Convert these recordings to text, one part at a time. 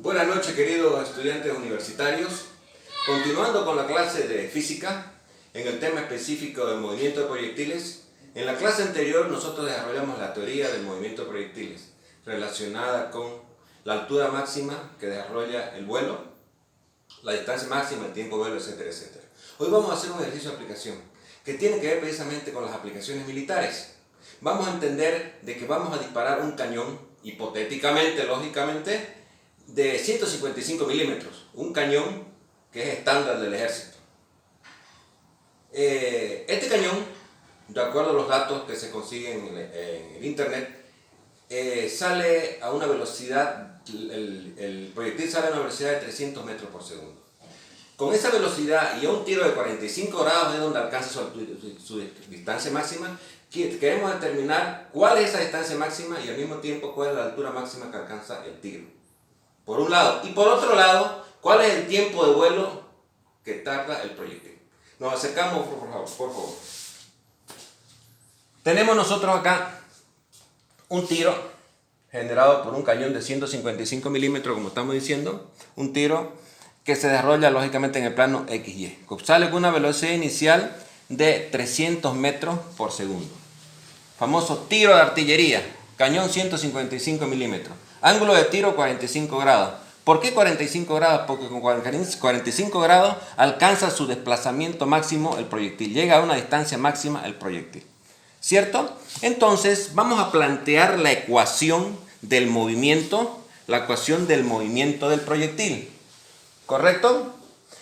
Buenas noches, queridos estudiantes universitarios. Continuando con la clase de física, en el tema específico del movimiento de proyectiles, en la clase anterior nosotros desarrollamos la teoría del movimiento de proyectiles, relacionada con la altura máxima que desarrolla el vuelo, la distancia máxima, el tiempo de vuelo, etcétera, etcétera. Hoy vamos a hacer un ejercicio de aplicación que tiene que ver precisamente con las aplicaciones militares. Vamos a entender de que vamos a disparar un cañón, hipotéticamente, lógicamente, de 155 milímetros, un cañón que es estándar del ejército. Este cañón, de acuerdo a los datos que se consiguen en el internet, sale a una velocidad, el proyectil sale a una velocidad de 300 metros por segundo. Con esa velocidad y a un tiro de 45 grados es donde alcanza su distancia máxima. Queremos determinar cuál es esa distancia máxima y al mismo tiempo cuál es la altura máxima que alcanza el tiro, por un lado. Y por otro lado, cuál es el tiempo de vuelo que tarda el proyectil. Nos acercamos, por favor. Tenemos nosotros acá un tiro generado por un cañón de 155 milímetros, como estamos diciendo, un tiro que se desarrolla lógicamente en el plano XY. Sale con una velocidad inicial de 300 metros por segundo. Famoso tiro de artillería, cañón 155 milímetros. Ángulo de tiro 45 grados. ¿Por qué 45 grados? Porque con 45 grados alcanza su desplazamiento máximo el proyectil. Llega a una distancia máxima el proyectil. ¿Cierto? Entonces vamos a plantear la ecuación del movimiento, del proyectil. ¿Correcto?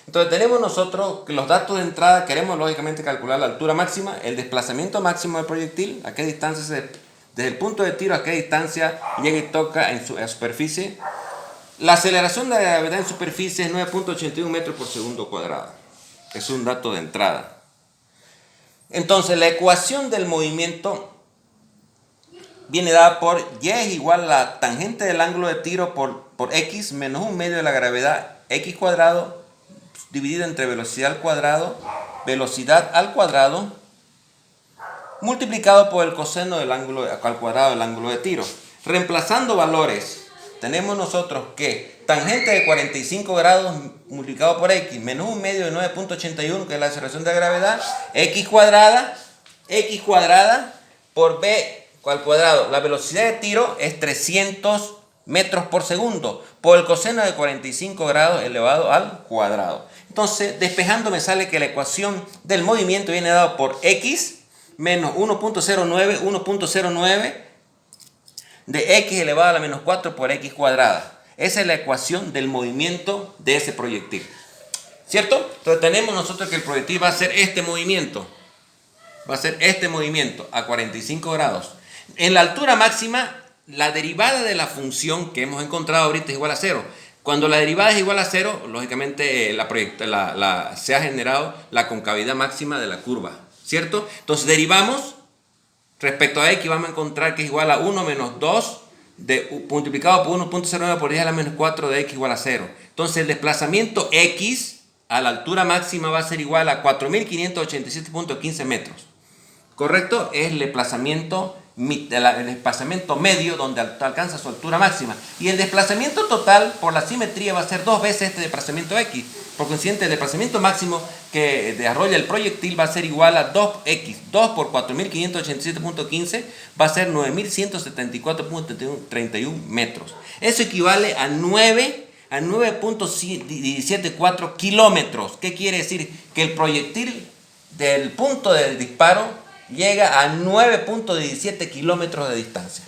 Entonces tenemos nosotros que los datos de entrada, queremos lógicamente calcular la altura máxima, el desplazamiento máximo del proyectil, a qué distancia desde el punto de tiro a qué distancia llega y toca en su superficie. La aceleración de la gravedad en superficie es 9.81 metros por segundo cuadrado. Es un dato de entrada. Entonces la ecuación del movimiento viene dada por y es igual a la tangente del ángulo de tiro por x menos un medio de la gravedad x cuadrado dividido entre velocidad al cuadrado multiplicado por el coseno del ángulo al cuadrado del ángulo de tiro. Reemplazando valores, tenemos nosotros que tangente de 45 grados multiplicado por x menos un medio de 9.81, que es la aceleración de gravedad, x cuadrada por b al cuadrado. La velocidad de tiro es 300 metros por segundo por el coseno de 45 grados elevado al cuadrado. Entonces, despejando me sale que la ecuación del movimiento viene dado por x menos 1.09 de x elevado a la menos 4 por x cuadrada. Esa es la ecuación del movimiento de ese proyectil. ¿Cierto? Entonces tenemos nosotros que el proyectil va a hacer este movimiento. A 45 grados. En la altura máxima, la derivada de la función que hemos encontrado ahorita es igual a 0. Cuando la derivada es igual a 0, lógicamente se ha generado la concavidad máxima de la curva, ¿cierto? Entonces derivamos respecto a x, vamos a encontrar que es igual a 1 menos 2 multiplicado por 1.09 por 10 a la menos 4 de x igual a 0. Entonces el desplazamiento x a la altura máxima va a ser igual a 4.587.15 metros. ¿Correcto? Es el desplazamiento medio donde alcanza su altura máxima. Y el desplazamiento total por la simetría va a ser 2 veces este desplazamiento x. Por consiguiente, el desplazamiento máximo que desarrolla el proyectil va a ser igual a 2x. 2 por 4.587.15 va a ser 9.174.31 metros. Eso equivale a 9.174 kilómetros. ¿Qué quiere decir? Que el proyectil del punto del disparo llega a 9.17 kilómetros de distancia.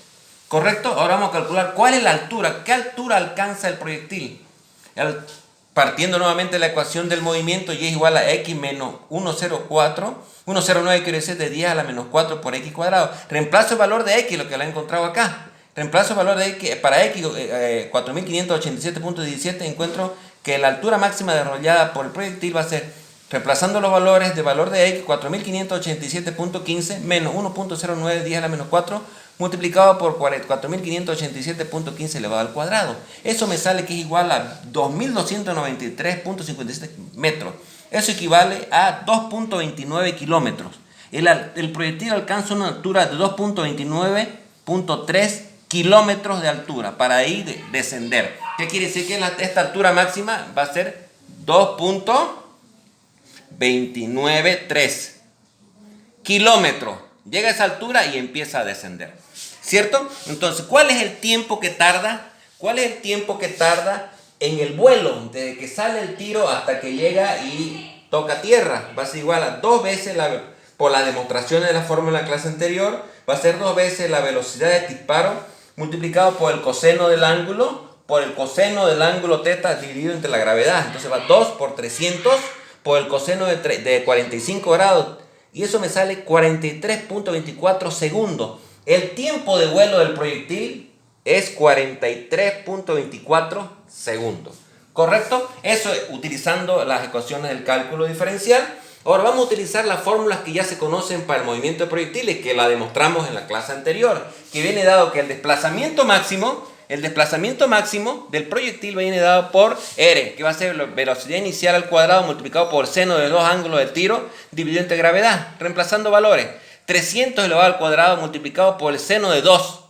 ¿Correcto? Ahora vamos a calcular cuál es la altura. ¿Qué altura alcanza el proyectil? Partiendo nuevamente de la ecuación del movimiento, y es igual a x menos 109 quiere decir de 10 a la menos 4 por x cuadrado. Reemplazo el valor de x, lo que lo he encontrado acá. Reemplazo el valor de x, para x 4.587.17, encuentro que la altura máxima desarrollada por el proyectil va a ser, reemplazando los valores de valor de x, 4.587.15 menos 1.09 10 a la menos 4 multiplicado por 4.587.15 elevado al cuadrado. Eso me sale que es igual a 2.293.57 metros. Eso equivale a 2.29 kilómetros. El proyectil alcanza una altura de 2.29.3 kilómetros de altura para ahí descender. ¿Qué quiere decir? Que esta altura máxima va a ser 2.293 kilómetros. Llega a esa altura y empieza a descender, ¿cierto? Entonces, ¿cuál es el tiempo que tarda? ¿Cuál es el tiempo que tarda en el vuelo desde que sale el tiro hasta que llega y toca tierra? Va a ser igual a 2 veces por las demostraciones de la fórmula de la clase anterior, va a ser 2 veces la velocidad de disparo multiplicado por el coseno del ángulo, θ dividido entre la gravedad. Entonces va 2 por 300 por el coseno de 45 grados. Y eso me sale 43.24 segundos. El tiempo de vuelo del proyectil es 43.24 segundos. ¿Correcto? Eso es utilizando las ecuaciones del cálculo diferencial. Ahora vamos a utilizar las fórmulas que ya se conocen para el movimiento de proyectiles, que la demostramos en la clase anterior, que viene dado que el desplazamiento máximo del proyectil viene dado por R, que va a ser la velocidad inicial al cuadrado multiplicado por el seno de 2 ángulos del tiro dividido entre gravedad. Reemplazando valores, 300 elevado al cuadrado multiplicado por el seno de 2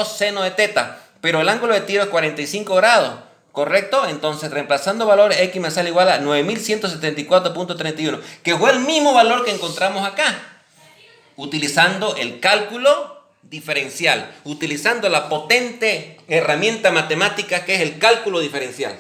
seno de θ, pero el ángulo de tiro es 45 grados. ¿Correcto? Entonces, reemplazando valores, X me sale igual a 9174.31, que fue el mismo valor que encontramos acá, utilizando el cálculo diferencial, utilizando la potente herramienta matemática que es el cálculo diferencial.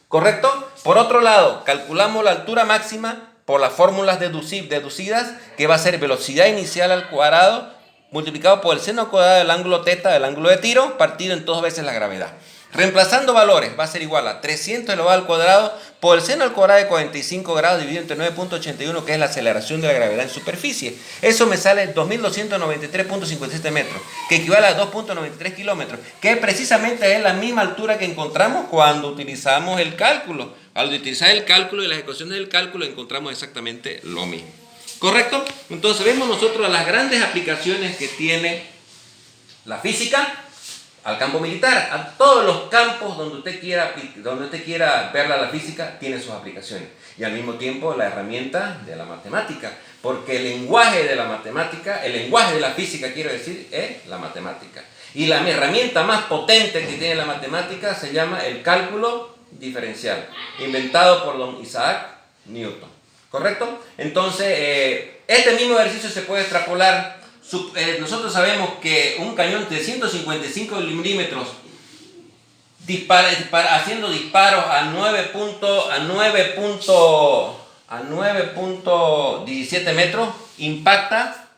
¿Correcto? Por otro lado, calculamos la altura máxima por las fórmulas deducidas, que va a ser velocidad inicial al cuadrado multiplicado por el seno al cuadrado del ángulo θ del ángulo de tiro, partido en 2 veces la gravedad. Reemplazando valores, va a ser igual a 300 elevado al cuadrado por el seno al cuadrado de 45 grados dividido entre 9.81, que es la aceleración de la gravedad en superficie. Eso me sale 2.293.57 metros, que equivale a 2.93 kilómetros, que precisamente es la misma altura que encontramos cuando utilizamos el cálculo. Al utilizar el cálculo y las ecuaciones del cálculo encontramos exactamente lo mismo. ¿Correcto? Entonces vemos nosotros las grandes aplicaciones que tiene la física al campo militar. A todos los campos donde usted quiera verla la física, tiene sus aplicaciones. Y al mismo tiempo la herramienta de la matemática. Porque el lenguaje de la matemática, el lenguaje de la física, quiero decir, es la matemática. Y la herramienta más potente que tiene la matemática se llama el cálculo diferencial, inventado por don Isaac Newton. ¿Correcto? Entonces, este mismo ejercicio se puede extrapolar. Nosotros sabemos que un cañón de 155 milímetros haciendo disparos a 9.17 metros impacta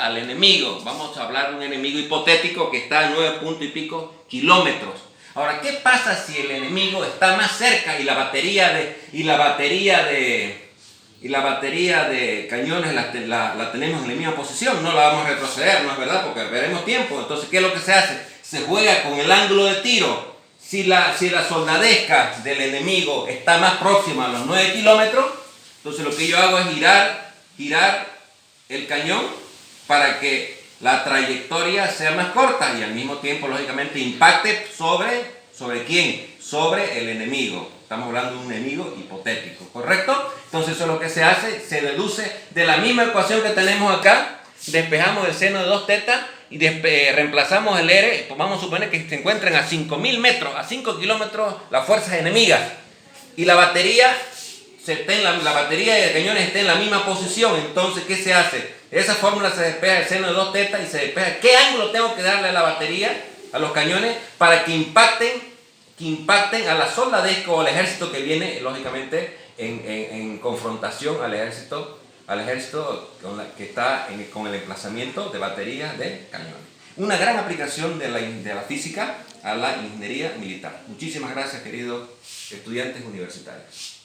al enemigo. Vamos a hablar de un enemigo hipotético que está a 9 punto y pico kilómetros. Ahora, ¿qué pasa si el enemigo está más cerca y la batería de cañones la tenemos en la misma posición? No la vamos a retroceder, ¿no es verdad? Porque veremos tiempo. Entonces, ¿qué es lo que se hace? Se juega con el ángulo de tiro. Si la soldadesca del enemigo está más próxima a los 9 kilómetros, entonces lo que yo hago es girar el cañón para que la trayectoria sea más corta y al mismo tiempo, lógicamente, impacte ¿sobre quién? Sobre el enemigo. Estamos hablando de un enemigo hipotético, ¿correcto? Entonces eso es lo que se hace, se deduce de la misma ecuación que tenemos acá, despejamos el seno de 2θ y reemplazamos el R, pues vamos a suponer que se encuentran a 5.000 metros, a 5 kilómetros las fuerzas enemigas y la batería de cañones está en la misma posición. Entonces, ¿qué se hace? Esa fórmula se despeja el seno de 2θ y se despeja qué ángulo tengo que darle a la batería, a los cañones, para que impacten a la soldadesca o al ejército que viene, lógicamente, en confrontación al ejército que está con el emplazamiento de baterías de cañones. Una gran aplicación de la física a la ingeniería militar. Muchísimas gracias, queridos estudiantes universitarios.